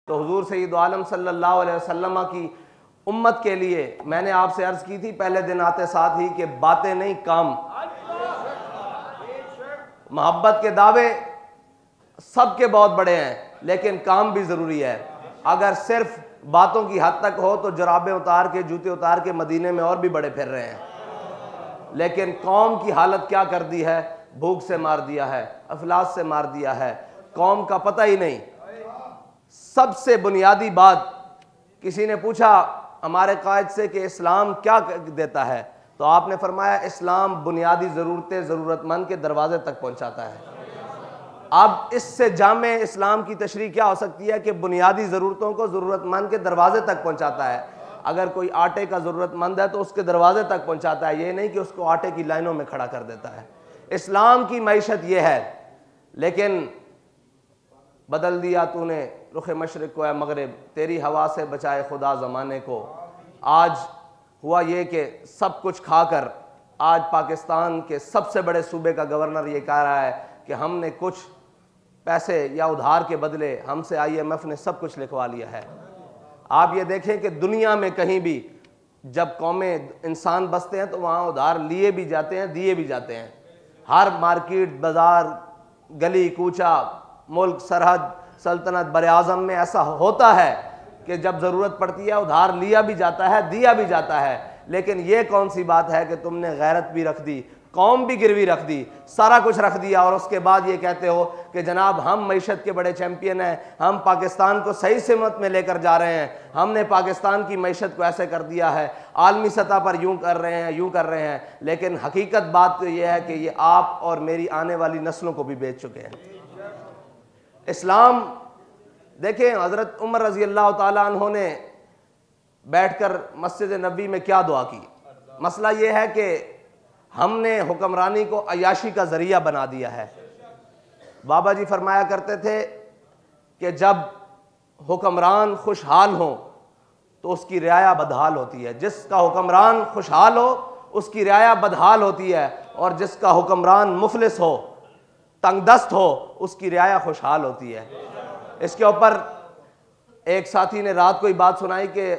तो हुजूर सय्यद आलम सल्लल्लाहु अलैहि वसल्लम की उम्मत के लिए मैंने आपसे अर्ज की थी पहले दिन आते साथ ही कि बातें नहीं काम। मोहब्बत के दावे सबके बहुत बड़े हैं लेकिन काम भी ज़रूरी है। अगर सिर्फ बातों की हद तक हो तो जराबें उतार के जूते उतार के मदीने में और भी बड़े फिर रहे हैं, लेकिन कौम की हालत क्या कर दी है, भूख से मार दिया है, अफलास से मार दिया है, कौम का पता ही नहीं। सबसे बुनियादी बात, किसी ने पूछा हमारे कायद से कि इस्लाम क्या देता है, तो आपने फरमाया इस्लाम बुनियादी ज़रूरतें ज़रूरतमंद के दरवाजे तक पहुंचाता है। अब इससे जामे इस्लाम की तशरीह क्या हो सकती है कि बुनियादी ज़रूरतों को ज़रूरतमंद के दरवाजे तक पहुंचाता है। अगर कोई आटे का ज़रूरतमंद है तो उसके दरवाजे तक पहुंचाता है, ये नहीं कि उसको आटे की लाइनों में खड़ा कर देता है। इस्लाम की मईशत ये है, लेकिन बदल दिया तूने रुख मशरिक़ को ए मगरिब, तेरी हवा से बचाए खुदा ज़माने को। आज हुआ ये कि सब कुछ खाकर आज पाकिस्तान के सबसे बड़े सूबे का गवर्नर ये कह रहा है कि हमने कुछ पैसे या उधार के बदले हमसे IMF ने सब कुछ लिखवा लिया है। आप ये देखें कि दुनिया में कहीं भी जब कौमें इंसान बसते हैं तो वहाँ उधार लिए भी जाते हैं, दिए भी जाते हैं। हर मार्केट, बाज़ार, गली कूचा, मुल्क, सरहद, सल्तनत, बर-ए-आज़म में ऐसा होता है कि जब ज़रूरत पड़ती है उधार लिया भी जाता है, दिया भी जाता है। लेकिन ये कौन सी बात है कि तुमने गैरत भी रख दी, कौम भी गिरवी रख दी, सारा कुछ रख दिया और उसके बाद ये कहते हो कि जनाब हम मईशत के बड़े चैंपियन हैं, हम पाकिस्तान को सही सिमत में लेकर जा रहे हैं, हमने पाकिस्तान की मईशत को ऐसे कर दिया है, आलमी सतह पर यूं कर रहे हैं, यूं कर रहे हैं। लेकिन हकीकत बात तो ये है कि ये आप और मेरी आने वाली नस्लों को भी बेच चुके हैं। इस्लाम देखें, हज़रत उमर रज़ी अल्लाह ताला अन्हो ने बैठकर मस्जिद नबी में क्या दुआ की। मसला ये है कि हमने हुक्मरानी को अयाशी का ज़रिया बना दिया है। बाबा जी फरमाया करते थे कि जब हुक्मरान खुशहाल हो तो उसकी रियाया बदहाल होती है। जिसका हुक्मरान खुशहाल हो उसकी रियाया बदहाल होती है, और जिसका हुक्मरान मुफलिस हो, तंगदस्त हो, उसकी रियाया खुशहाल होती है। इसके ऊपर एक साथी ने रात को ही बात सुनाई कि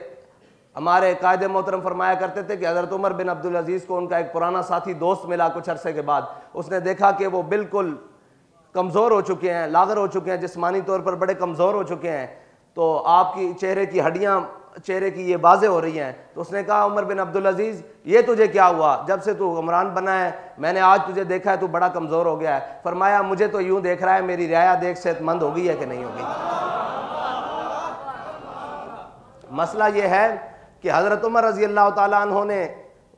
हमारे कायदे मोहतरम फरमाया करते थे कि हज़रत उमर बिन अब्दुल अजीज़ को उनका एक पुराना साथी दोस्त मिला कुछ अरसे के बाद। उसने देखा कि वो बिल्कुल कमज़ोर हो चुके हैं, लागर हो चुके हैं, जिस्मानी तौर पर बड़े कमज़ोर हो चुके हैं, तो आपकी चेहरे की हड्डियाँ, चेहरे की ये बाजें हो रही हैं। तो उसने कहा उमर बिन अब्दुल अजीज़ ये तुझे क्या हुआ, जब से तू हुक्मरान बना है मैंने आज तुझे देखा है तू बड़ा कमज़ोर हो गया है। फरमाया मुझे तो यूँ देख रहा है मेरी रियाया देख सेहतमंद हो गई है कि नहीं होगी। मसला ये है कि हज़रत उमर रज़ी अल्लाह ताला अन्हो ने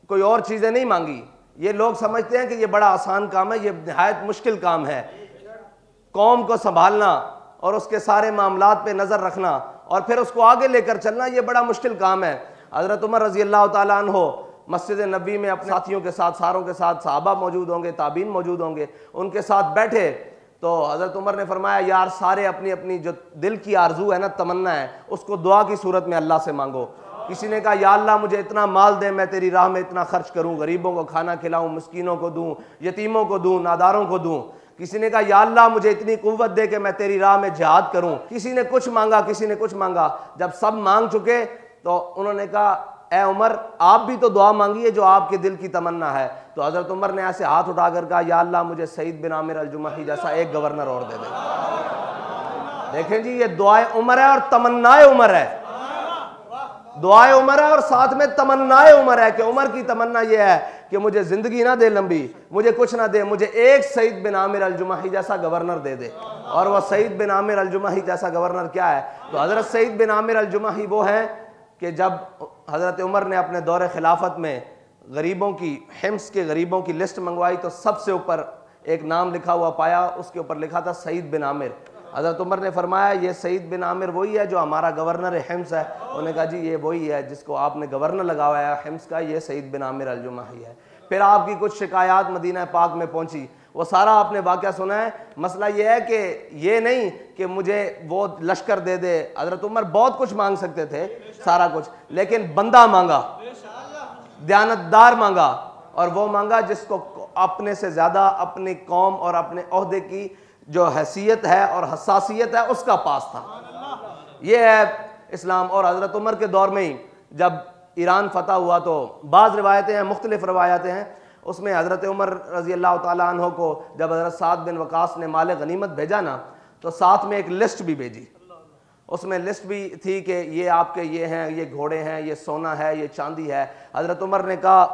कोई और चीज़ें नहीं मांगी। ये लोग समझते हैं कि ये बड़ा आसान काम है, ये निहायत मुश्किल काम है। कौम को संभालना और उसके सारे मामलात पे नज़र रखना और फिर उसको आगे लेकर चलना, ये बड़ा मुश्किल काम है। हज़रत उमर रज़ी अल्लाह ताला अन्हो मस्जिद नबी में अपने साथियों के साथ, सारों के साथ, सहाबा मौजूद होंगे, ताबीन मौजूद होंगे, उनके साथ बैठे तो हज़रत उमर ने फरमाया यार सारे अपनी अपनी जो दिल की आरजू है ना, तमन्ना है, उसको दुआ की सूरत में अल्लाह से मांगो। किसी ने कहा या अल्लाह मुझे इतना माल दे, मैं तेरी राह में इतना खर्च करूं, गरीबों को खाना खिलाऊं, मिस्कीनों को दूं, यतीमों को दूं, नादारों को दूं। किसी ने कहा या अल्लाह मुझे इतनी कुव्वत दे कि मैं तेरी राह में जिहाद करूं। किसी ने कुछ मांगा, किसी ने कुछ मांगा। जब सब मांग चुके तो उन्होंने कहा ए उमर आप भी तो दुआ मांगिए जो आपके दिल की तमन्ना है। तो हज़रत उमर ने ऐसे हाथ उठाकर कहा या अल्लाह मुझे सईद बिन आमिर अल-जुमही जैसा एक गवर्नर और दे दे। देखें जी, ये दुआए उमर है और तमन्नाए उमर है। दुआए उमर है और साथ में तमन्नाए उमर है कि उमर की तमन्ना यह है कि मुझे जिंदगी ना दे लंबी, मुझे कुछ ना दे, मुझे एक सईद बिन आमिर अल-जुमही जैसा गवर्नर दे दे। और वह सईद बिन आमिर अल-जुमही जैसा गवर्नर क्या है? तो हज़रत सईद बिन आमिर अल-जुमही वो हैं कि जब हज़रत उमर ने अपने दौरे खिलाफत में गरीबों की, हिम्स के गरीबों की लिस्ट मंगवाई तो सबसे ऊपर एक नाम लिखा हुआ पाया, उसके ऊपर लिखा था सईद बिन आमिर। हज़रत उमर ने फरमाया ये सईद बिन आमिर वही है जो हमारा गवर्नर हिम्स है। उन्होंने कहा जी ये वही है जिसको आपने गवर्नर लगाया है हिम्स का, ये सईद बिन आमिर अल-जुमही है। फिर आपकी कुछ शिकायत मदीना पाक में पहुंची, वो सारा आपने वाक़या सुना है। मसला ये है कि ये नहीं कि मुझे वो लश्कर दे दे। हज़रत उमर बहुत कुछ मांग सकते थे, सारा कुछ, लेकिन बंदा मांगा, दयानतदार मांगा, और वो मांगा जिसको अपने से ज़्यादा अपनी कौम और अपने ओहदे की जो हैसियत है और हसासियत है उसका पास था। ये है इस्लाम। और हज़रत उमर के दौर में ही जब ईरान फतह हुआ तो बाज़ रिवायतें हैं, मुख्तलिफ रवायातें हैं, उसमें हज़रत उमर रज़ी अल्लाह ताला अन्हो को जब हज़रत साद बिन वकास ने माल गनीमत भेजा ना, तो साथ में एक लिस्ट भी भेजी। उसमें लिस्ट भी थी कि ये आपके ये हैं, ये घोड़े हैं, ये सोना है, ये चांदी है। हज़रत उमर ने कहा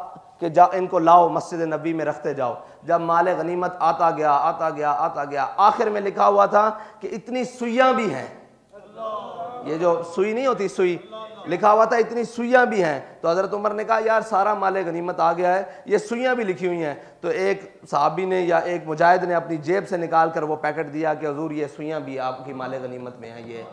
कि जा इनको लाओ मस्जिद नबी में रखते जाओ। जब माल गनीमत आता गया आता गया आता गया, आखिर में लिखा हुआ था कि इतनी सुइयाँ भी हैं, ये जो सुई नहीं होती सुई, लिखा हुआ था इतनी सुइयाँ भी हैं। तो हज़रत उमर ने कहा यार सारा माल गनीमत आ गया है, ये सुइयाँ भी लिखी हुई हैं। तो एक सहाबी ने या एक मुजाहिद ने अपनी जेब से निकाल कर वो पैकेट दिया कि हुजूर ये सुइयाँ भी आपकी माल गनीमत में हैं। ये